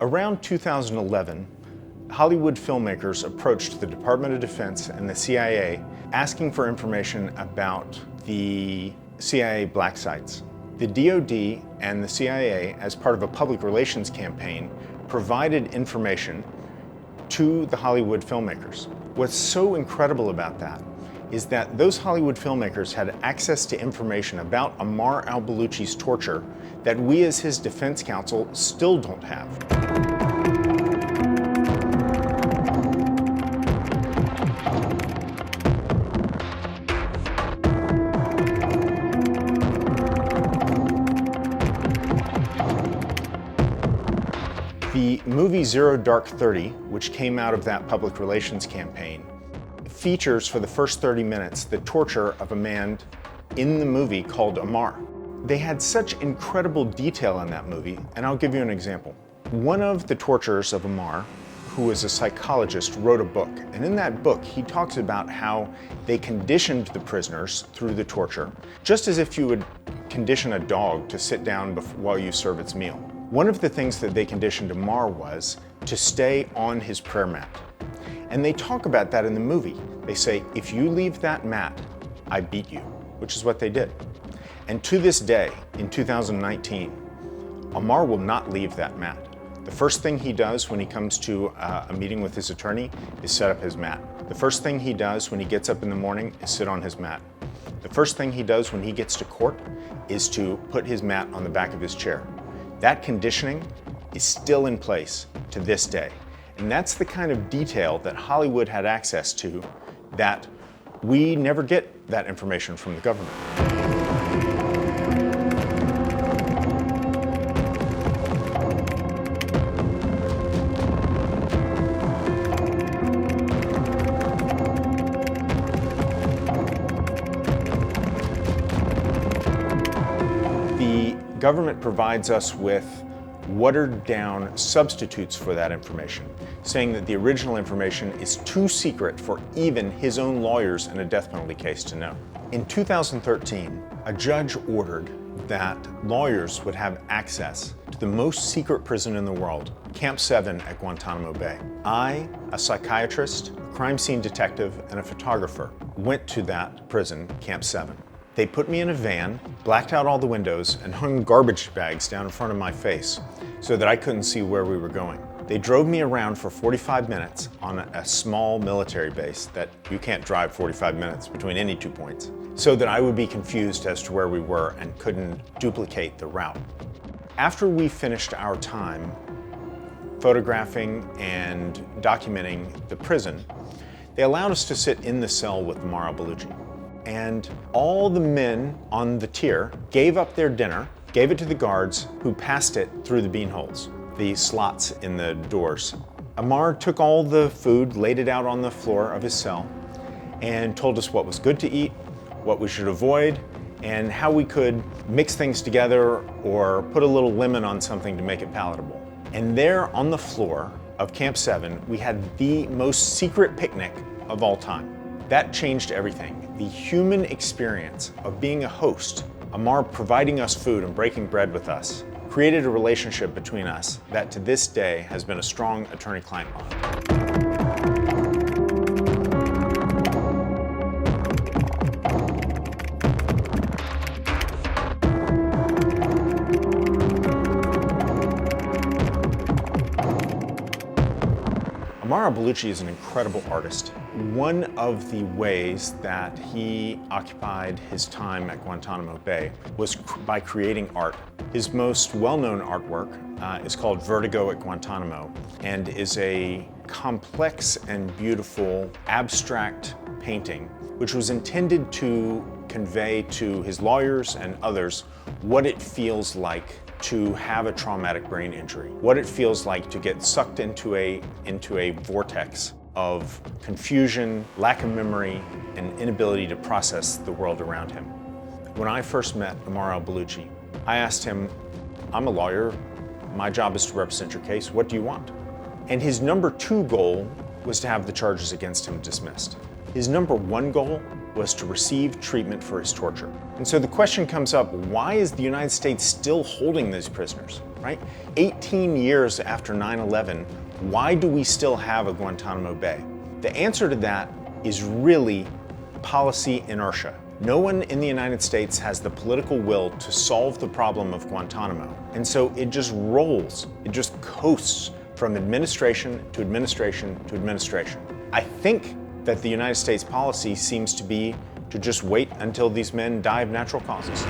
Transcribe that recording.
Around 2011, Hollywood filmmakers approached the Department of Defense and the CIA asking for information about the CIA black sites. The DoD and the CIA, as part of a public relations campaign, provided information to the Hollywood filmmakers. What's so incredible about that is that those Hollywood filmmakers had access to information about Ammar al Baluchi's torture that we as his defense counsel still don't have. The movie Zero Dark 30, which came out of that public relations campaign, features for the first 30 minutes the torture of a man in the movie called Ammar. They had such incredible detail in that movie, and I'll give you an example. One of the torturers of Ammar, who is a psychologist, wrote a book, and in that book he talks about how they conditioned the prisoners through the torture, just as if you would condition a dog to sit down while you serve its meal. One of the things that they conditioned Ammar was to stay on his prayer mat. And they talk about that in the movie. They say, if you leave that mat, I beat you, which is what they did. And to this day, in 2019, Ammar will not leave that mat. The first thing he does when he comes to a meeting with his attorney is set up his mat. The first thing he does when he gets up in the morning is sit on his mat. The first thing he does when he gets to court is to put his mat on the back of his chair. That conditioning is still in place to this day. And that's the kind of detail that Hollywood had access to that we never get that information from the government. The government provides us with watered down substitutes for that information, saying that the original information is too secret for even his own lawyers in a death penalty case to know. In 2013, a judge ordered that lawyers would have access to the most secret prison in the world, Camp 7 at Guantanamo Bay. I, a psychiatrist, a crime scene detective, and a photographer went to that prison, Camp 7. They put me in a van, blacked out all the windows, and hung garbage bags down in front of my face so that I couldn't see where we were going. They drove me around for 45 minutes on a small military base that you can't drive 45 minutes between any 2 points, so that I would be confused as to where we were and couldn't duplicate the route. After we finished our time photographing and documenting the prison, they allowed us to sit in the cell with Ammar al Baluchi. And all the men on the tier gave up their dinner, gave it to the guards who passed it through the bean holes, the slots in the doors. Ammar took all the food, laid it out on the floor of his cell, and told us what was good to eat, what we should avoid, and how we could mix things together or put a little lemon on something to make it palatable. And there on the floor of Camp 7, we had the most secret picnic of all time. That changed everything. The human experience of being a host, Ammar providing us food and breaking bread with us, created a relationship between us that to this day has been a strong attorney-client bond. Ammar al Baluchi is an incredible artist. One of the ways that he occupied his time at Guantanamo Bay was by creating art. His most well-known artwork is called Vertigo at Guantanamo and is a complex and beautiful abstract painting which was intended to convey to his lawyers and others what it feels like to have a traumatic brain injury, what it feels like to get sucked into a vortex of confusion, lack of memory, and inability to process the world around him. When I first met Ammar al Baluchi, I asked him, I'm a lawyer, my job is to represent your case, what do you want? And his number 2 goal was to have the charges against him dismissed. His number 1 goal was to receive treatment for his torture. And so the question comes up, why is the United States still holding these prisoners? right? 18 years after 9/11, why do we still have a Guantanamo Bay? The answer to that is really policy inertia. No one in the United States has the political will to solve the problem of Guantanamo. And so it just rolls, it just coasts from administration to administration to administration. I think that the United States policy seems to be to just wait until these men die of natural causes.